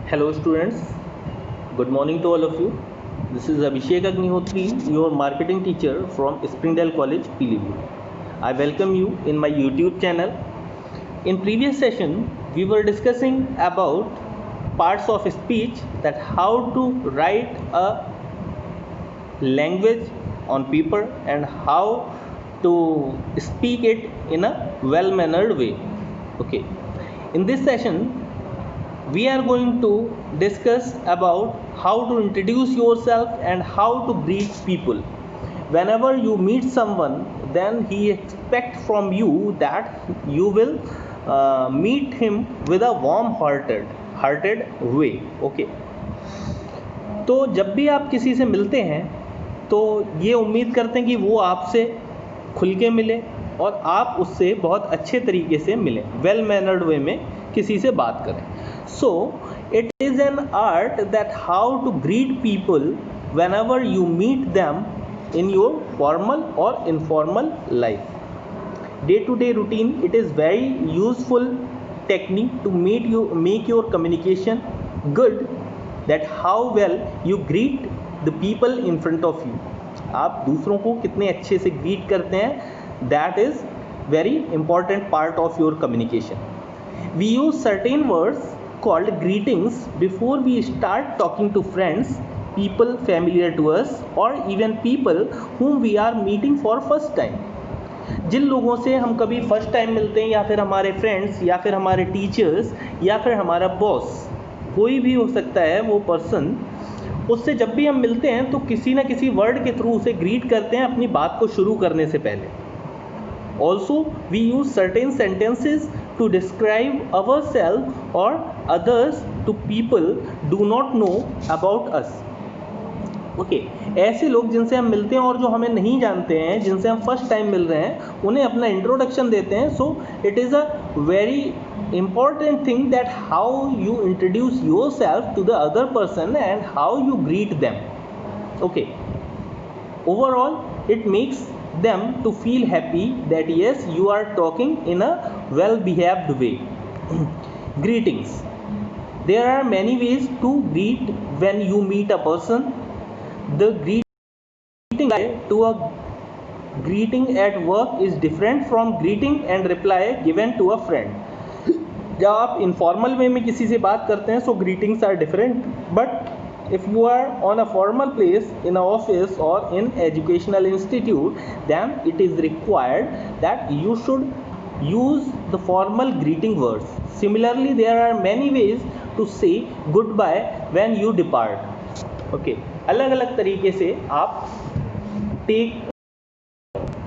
Hello students, good morning to all of you. This is Abhishek Agnihotri, your marketing teacher from Springdale College, Pilibhit. I welcome you in my YouTube channel. In previous session, we were discussing about parts of speech, that how to write a language on paper and how to speak it in a well-mannered way. Okay. In this session, we are going to discuss about how to introduce yourself and how to greet people. Whenever you meet someone, then he expects from you that you will meet him with a warm hearted way. Okay. तो जब भी आप किसी से मिलते हैं तो ये उम्मीद करते हैं कि वो आपसे खुल के मिले और आप उससे बहुत अच्छे तरीके से मिलें, वेल मैनर्ड वे में किसी से बात करें. So it is an art that how to greet people whenever you meet them in your formal or informal life. Day-to-day routine, it is very useful technique to make your communication good, that how well you greet the people in front of you. आप दूसरों को कितने अच्छे से greet करते हैं, that is very important part of your communication. We use certain words called greetings before we start talking to friends, people familiar to us, or even people whom we are meeting for first time. जिन लोगों से हम कभी first time मिलते हैं, या फिर हमारे friends, या फिर हमारे टीचर्स, या फिर हमारा बॉस, कोई भी हो सकता है वो पर्सन, उससे जब भी हम मिलते हैं तो किसी ना किसी वर्ड के थ्रू उसे ग्रीट करते हैं अपनी बात को शुरू करने से पहले. Also, we use certain sentences to describe ourselves or others to people do not know about us. Okay ऐसे लोग जिनसे हम मिलते हैं और जो हमें नहीं जानते हैं, जिनसे हम फर्स्ट टाइम मिल रहे हैं, उन्हें अपना इंट्रोडक्शन देते हैं. So it is a very important thing that how you introduce yourself to the other person and how you greet them. Okay, overall it makes them to feel happy that yes, you are talking in a well behaved way. Greetings, there are many ways to greet when you meet a person. The greeting to a greeting at work is different from greeting and reply given to a friend. जब आप informal वे में किसी से बात करते हैं, so greetings are different, but if you are on a formal place in a office or in educational institute, then it is required that you should use the formal greeting words. Similarly, there are many ways to say goodbye when you depart. Okay, अलग अलग तरीके से आप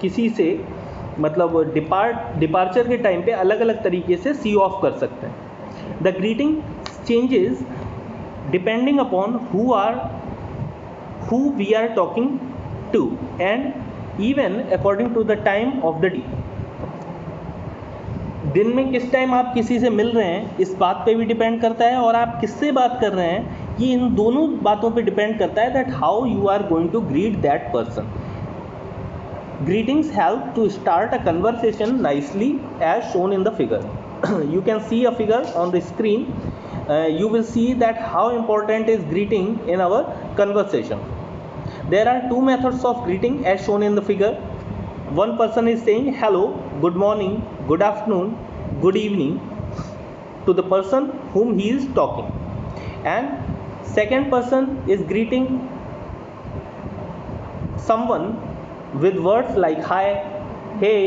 किसी से मतलब departure के time पे अलग अलग तरीके से सी ऑफ कर सकते हैं. The greeting changes depending upon who we are talking to and even according to the time of the day. दिन में किस टाइम आप किसी से मिल रहे हैं, इस बात पे भी डिपेंड करता है, और आप किससे बात कर रहे हैं, ये इन दोनों बातों पे डिपेंड करता है that how you are going to greet that person. Greetings help to start a conversation nicely as shown in the figure. You can see a figure on the screen. You will see that how important is greeting in our conversation. There are two methods of greeting as shown in the figure. One person is saying hello, good morning, good afternoon, good evening to the person whom he is talking, and second person is greeting someone with words like hi, hey,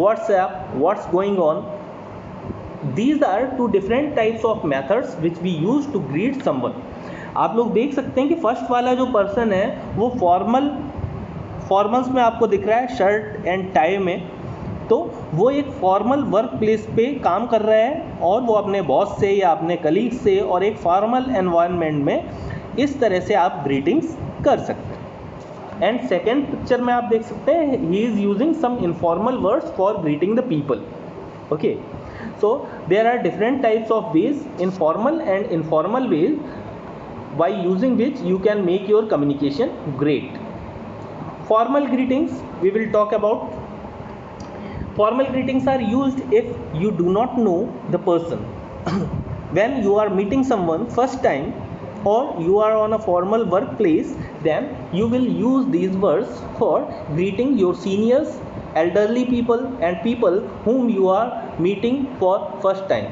what's up, what's going on. These are two different types of methods which we use to greet someone. आप लोग देख सकते हैं कि first वाला जो person है वो फॉर्मल्स में आपको दिख रहा है, शर्ट एंड टाई में. तो वो एक फॉर्मल वर्क प्लेस पे काम कर रहा है और वो अपने बॉस से या अपने कलीग से और एक फॉर्मल एनवायरनमेंट में इस तरह से आप ग्रीटिंग्स कर सकते हैं. एंड सेकेंड पिक्चर में आप देख सकते हैं he is using some informal words for greeting the people. Okay, so there are different types of ways, informal and informal ways, by using which you can make your communication great. Formal greetings we will talk about. Formal greetings are used if you do not know the person. when you are meeting someone first time or you are on a formal workplace, then you will use these words for greeting your seniors, elderly people, and people whom you are meeting for first time,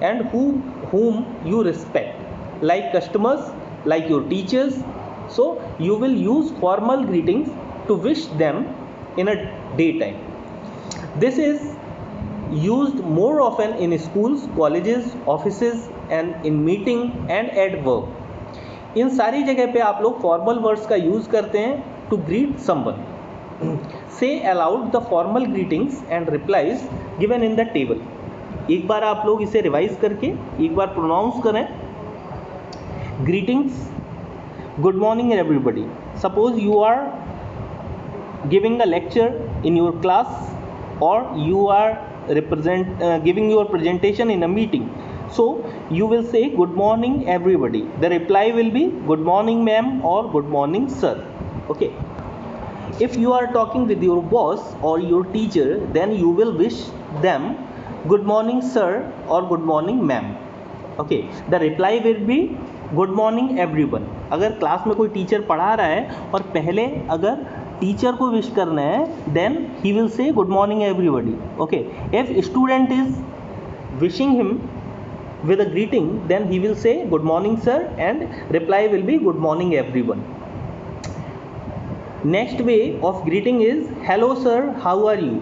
and whom you respect, like customers, like your teachers. So you will use formal greetings to wish them in a daytime. This is used more often in schools, colleges, offices, and in meeting and at work. इन सारी जगह पे आप लोग formal words का use करते हैं to greet someone. Say aloud the formal greetings and replies given in the table. एक बार आप लोग इसे रिवाइज करके एक बार प्रोनाउंस करें. Greetings, good morning everybody. Suppose you are giving a lecture in your class or you are giving your presentation in a meeting, so you will say good morning everybody. The reply will be good morning ma'am or good morning sir. Okay, if you are talking with your boss or your teacher, then you will wish them good morning sir or good morning ma'am. Okay, the reply will be good morning everyone. अगर class में कोई teacher पढ़ा रहा है और पहले अगर teacher को विश करना है, then he will say good morning everybody. Okay, if student is wishing him with a greeting, then he will say good morning sir and reply will be good morning everyone. Next way of greeting is hello sir, how are you.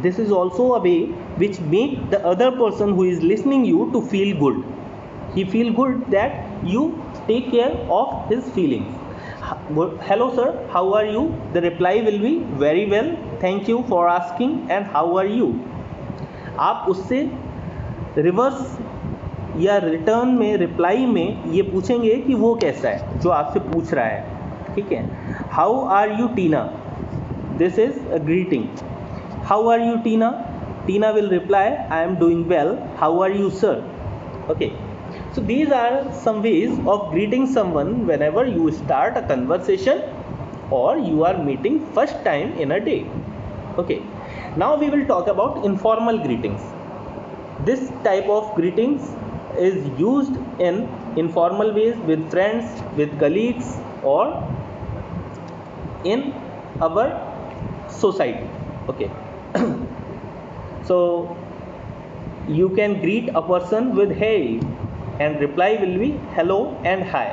This is also a way which make the other person who is listening you to feel good. He feel good that you take care of his feelings. Hello sir, how are you. The reply will be very well, thank you for asking and how are you. आप उससे reverse या return में, reply में ये पूछेंगे कि वो कैसा है जो आपसे पूछ रहा है. ठीक है. How are you Tina. This is a greeting. How are you Tina. Tina will reply I am doing well. How are you sir. Okay, so these are some ways of greeting someone whenever you start a conversation or you are meeting first time in a day. Okay, now we will talk about informal greetings. This type of greetings is used in informal ways with friends, with colleagues, or in our society. Okay, so you can greet a person with hey and reply will be hello and hi.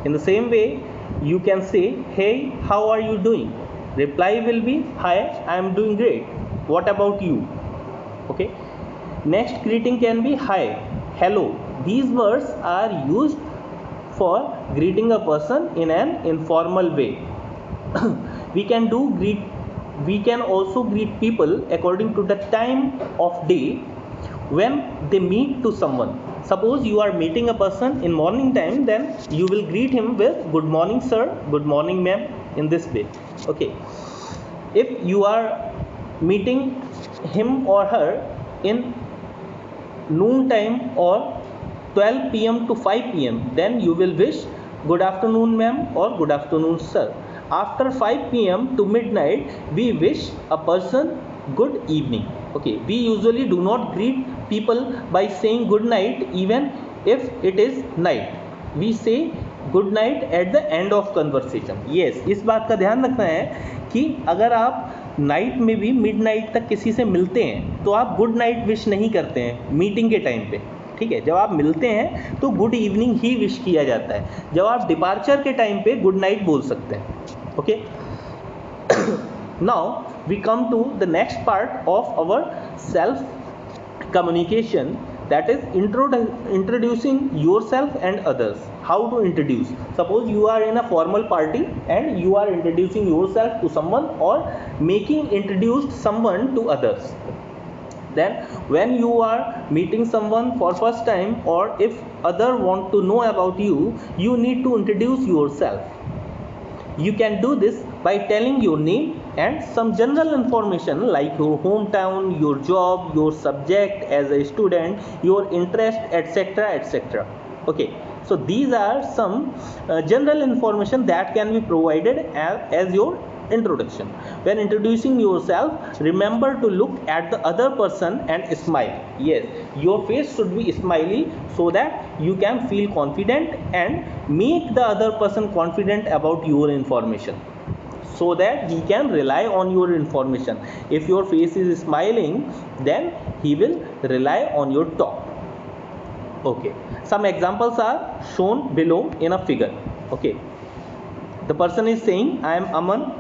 In the same way, you can say hey, how are you doing. Reply will be hi, I am doing great, what about you. Okay, next greeting can be hi, hello. These words are used for greeting a person in an informal way. We can also greet people according to the time of day when they meet to someone. Suppose you are meeting a person in morning time, then you will greet him with good morning sir, good morning ma'am, in this way. Okay, if you are meeting him or her in noon time or 12 pm to 5 pm, then you will wish good afternoon ma'am or good afternoon sir. After 5 pm to midnight, we wish a person good evening. Okay, we usually do not greet people by saying good night even if it is night. We say good night at the end of conversation. Yes, इस बात का ध्यान रखना है कि अगर आप night में भी मिड नाइट तक किसी से मिलते हैं तो आप गुड नाइट विश नहीं करते हैं मीटिंग के टाइम पे. ठीक है, जब आप मिलते हैं तो गुड इवनिंग ही विश किया जाता है. जब आप डिपार्चर के टाइम पे गुड नाइट बोल सकते हैं. Okay, now we come to the next part of our self communication, that is introducing yourself and others. How to introduce. Suppose you are in a formal party and you are introducing yourself to someone or making introduced someone to others. Then when you are meeting someone for first time, or if other want to know about you, you need to introduce yourself. You can do this by telling your name and some general information like your hometown, your job, your subject as a student, your interest, etc., etc. Okay, so these are some general information that can be provided as your introduction. When introducing yourself, remember to look at the other person and smile. Yes, your face should be smiley so that you can feel confident and make the other person confident about your information, so that he can rely on your information. If your face is smiling, then he will rely on your talk. Okay, some examples are shown below in a figure. Okay, the person is saying I am Aman,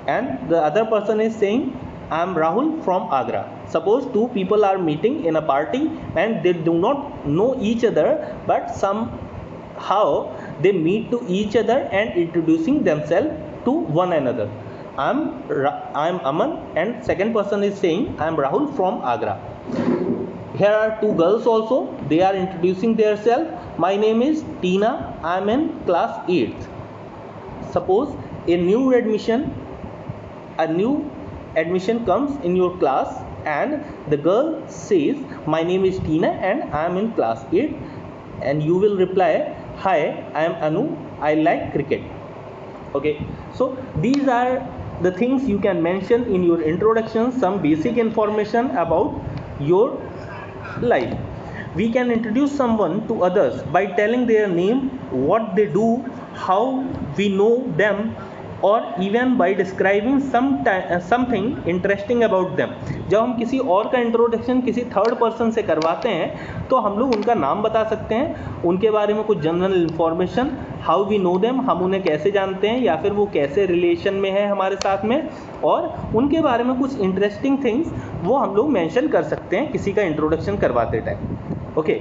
and the other person is saying I am Rahul from Agra. Suppose two people are meeting in a party and they do not know each other, but somehow they meet to each other and introducing themselves to one another. I am Aman, and second person is saying I am Rahul from Agra. Here are two girls also. They are introducing themselves. My name is Tina. I am in class 8th. Suppose a new admission comes in your class, and the girl says my name is Tina and I am in class 8, and you will reply, hi, I am Anu, I like cricket. Okay, so these are the things you can mention in your introduction, some basic information about your life. We can introduce someone to others by telling their name, what they do, how we know them, or even by describing something interesting about them. जब हम किसी और का introduction किसी third person से करवाते हैं तो हम लोग उनका नाम बता सकते हैं, उनके बारे में कुछ general information, how we know them, हम उन्हें कैसे जानते हैं या फिर वो कैसे रिलेशन में है हमारे साथ में, और उनके बारे में कुछ इंटरेस्टिंग थिंग्स वो हम लोग मेंशन कर सकते हैं किसी का इंट्रोडक्शन करवाते time. Okay,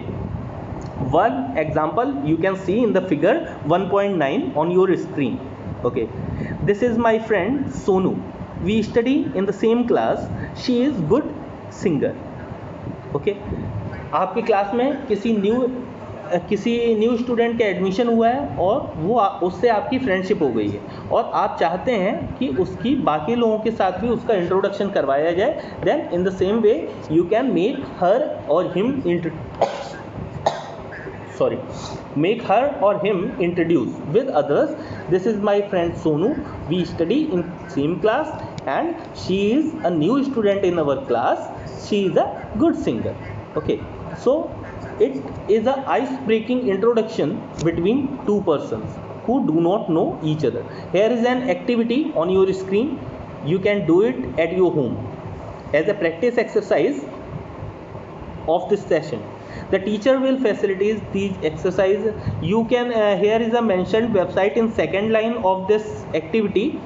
one example you can see in the figure 1.9 on your screen. Okay, this is my friend Sonu. We study in the same class. She is good singer. Okay, आपकी class में किसी new student का admission हुआ है और वो उससे आपकी फ्रेंडशिप हो गई है, और आप चाहते हैं कि उसकी बाकी लोगों के साथ भी उसका इंट्रोडक्शन करवाया जाए. Then in the same way you can make her or him make her or him introduce with others. This is my friend Sonu. We study in same class and she is a new student in our class. She is a good singer. Okay, so it is a ice breaking introduction between two persons who do not know each other. Here is an activity on your screen. You can do it at your home as a practice exercise of this session. The teacher will facilitate these exercises. You can here is a mentioned website in second line of this activity,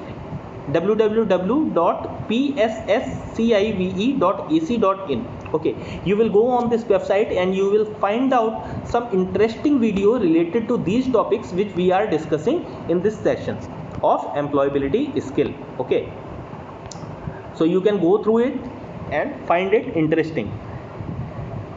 www.psscive.ac.in. Okay, you will go on this website and you will find out some interesting video related to these topics which we are discussing in this session of employability skill. Okay, so you can go through it and find it interesting.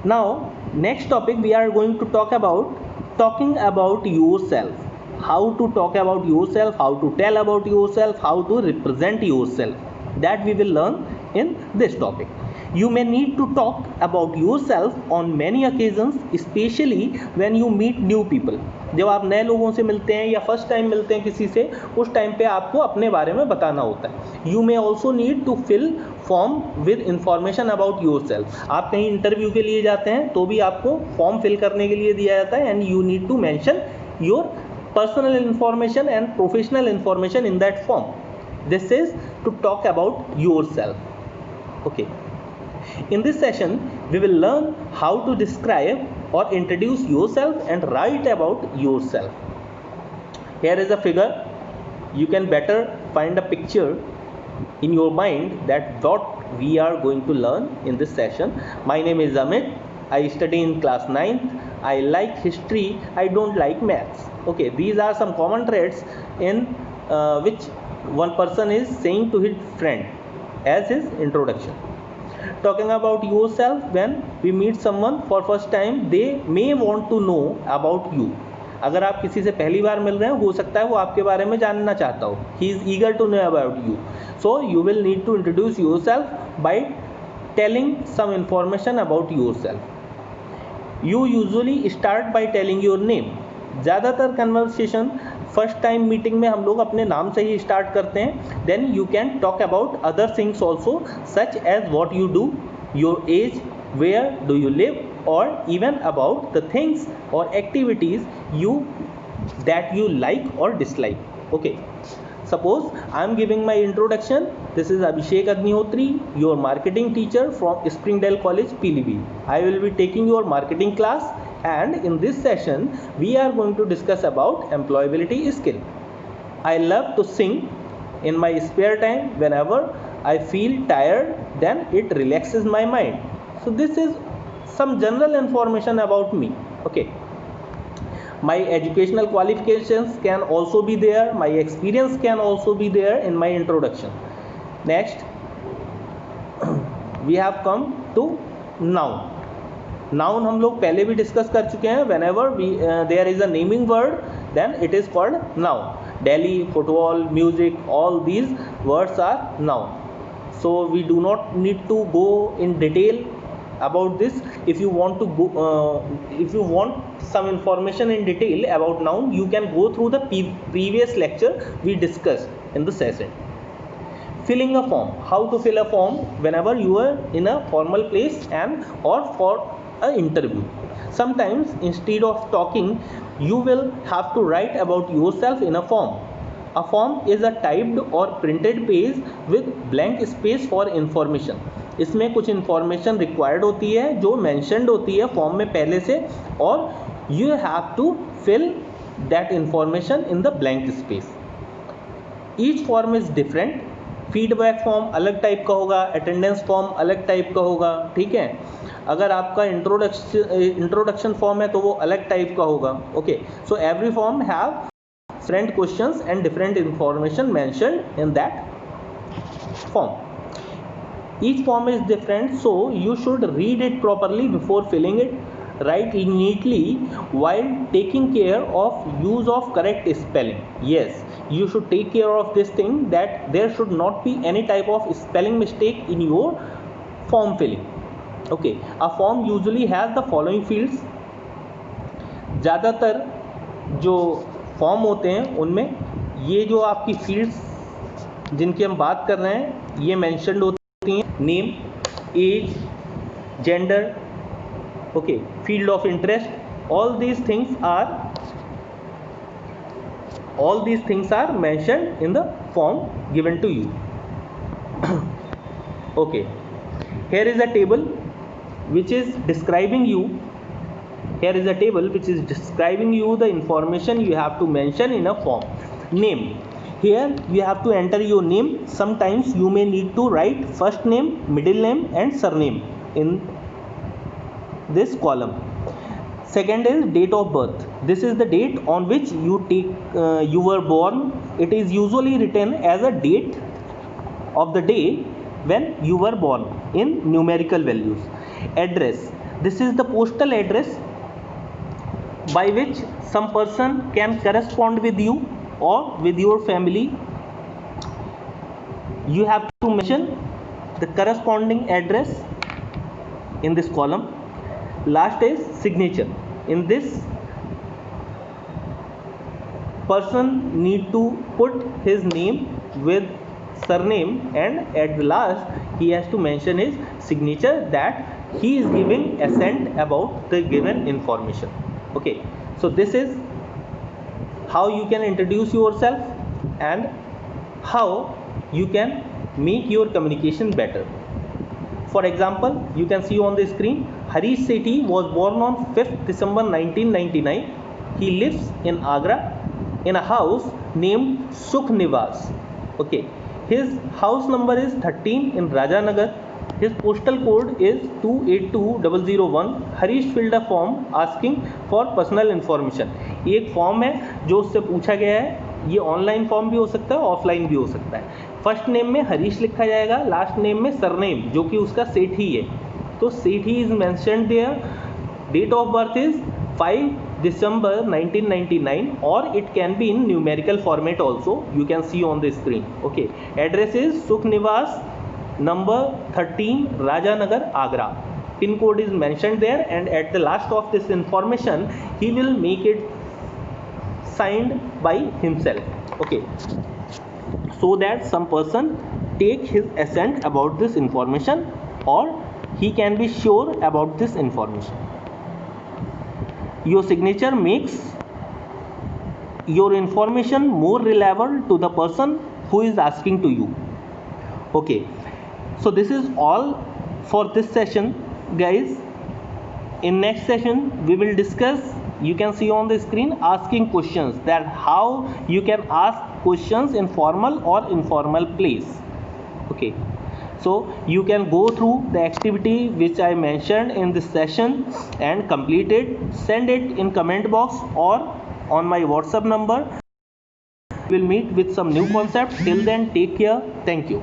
Now next topic we are going to talk about talking about yourself. How to talk about yourself, how to tell about yourself, how to represent yourself, that we will learn in this topic. You may need to talk about yourself on many occasions, especially when you meet new people. जब आप नए लोगों से मिलते हैं या first time मिलते हैं किसी से, उस टाइम पे आपको अपने बारे में बताना होता है. You may also need to fill form with information about yourself. आप कहीं इंटरव्यू के लिए जाते हैं तो भी आपको फॉर्म फिल करने के लिए दिया जाता है, and you need to mention your personal information and professional information in that form. This is to talk about yourself. Okay, in this session we will learn how to describe or introduce yourself and write about yourself. Here is a figure. You can better find a picture in your mind that what we are going to learn in this session. My name is Amit. I study in class 9th. I like history. I don't like maths. Okay, these are some common traits in which one person is saying to his friend as his introduction. Talking about yourself, when we meet someone for first time, they may want to know about you. अगर आप किसी से पहली बार मिल रहे हैं, हो सकता है वो आपके बारे में जानना चाहता हो. He is eager to know about you. So you will need to introduce yourself by telling some information about yourself. You usually start by telling your name. ज़्यादातर कन्वर्सेशन फर्स्ट टाइम मीटिंग में हम लोग अपने नाम से ही start करते हैं. Then you can talk about other things also, such as what you do, your age, where do you live, or even about the things or activities that you like or dislike. Okay, suppose I am giving my introduction. This is Abhishek Agnihotri, your marketing teacher from Springdale College, Pilibhit. I will be taking your marketing class, and in this session we are going to discuss about employability skill. I love to sing in my spare time. Whenever I feel tired, then it relaxes my mind. So this is some general information about me. Okay, my educational qualifications can also be there, my experience can also be there in my introduction. Next, we have come to noun. Noun हम लोग पहले भी discuss कर चुके हैं. whenever there is a naming word, then it is called noun. Delhi, football, music, all these words are noun. So we do not need to go in detail about this. If you want to go if you want some information in detail about noun, you can go through the previous lecture we discussed in the session. Filling a form. How to fill a form whenever you are in a formal place and or for an interview. Sometimes instead of talking, you will have to write about yourself in a form. A form is a typed or printed page with blank space for information. इसमें कुछ information required होती है जो mentioned होती है form में पहले से, और you have to fill that information in the blank space. Each form is different. Feedback form अलग टाइप का होगा, अटेंडेंस फॉर्म अलग टाइप का होगा. ठीक है, अगर आपका इंट्रोडक्शन फॉर्म है तो वो अलग टाइप का होगा. Okay, so every form have different questions and different information mentioned in that form. Each form is different, so you should read it properly before filling it. Write neatly while taking care of use of correct spelling. Yes, you should take care of this thing, that there should not be any type of spelling mistake in your form filling. Okay, a form usually has the following fields. ज़्यादातर जो form होते हैं उनमें ये जो आपकी fields जिनकी हम बात कर रहे हैं ये मेंशन्ड होती हैं. Name, age, gender, okay, field of interest, all these things are mentioned in the form given to you. Okay, here is a table which is describing you. Here is a table which is describing you the information you have to mention in a form. Name. Here you have to enter your name. Sometimes you may need to write first name, middle name and surname in this column. Second is date of birth. This is the date on which you were born. It is usually written as a date of the day when you were born in numerical values. Address. This is the postal address by which some person can correspond with you or with your family. You have to mention the corresponding address in this column. Last is signature. In this, person need to put his name with surname, and at the last he has to mention his signature that he is giving assent about the given information. Okay, so this is how you can introduce yourself and how you can make your communication better. For example, you can see on the screen, Harish Sethi was born on 5th December 1999. He lives in Agra in a house named Sukh Niwas. Okay, his house number is 13 in Rajanagar. His postal code is 282001. Harish filled a form asking for personal information. ये एक form है जो उससे पूछा गया है. ये online form भी हो सकता है, ऑफलाइन भी हो सकता है. फर्स्ट नेम में हरीश लिखा जाएगा, लास्ट नेम में सरनेम जो कि उसका सेठी है, तो Sethi is mentioned there. Date of birth is 5 December 1999, or it can be in numerical format also. You can see on the screen. Okay, address is Sukh Niwas, number 13, Rajanagar, Agra. Pin code is mentioned there, and at the last of this information he will make it signed by himself. Okay, so that some person take his assent about this information, or he can be sure about this information. Your signature makes your information more reliable to the person who is asking to you. Okay, so this is all for this session, guys. In next session we will discuss, you can see on the screen, asking questions, that how you can ask questions in formal or informal place. Okay, so you can go through the activity which I mentioned in this session and complete it. Send it in comment box or on my WhatsApp number. We'll meet with some new concept. Till then, take care. Thank you.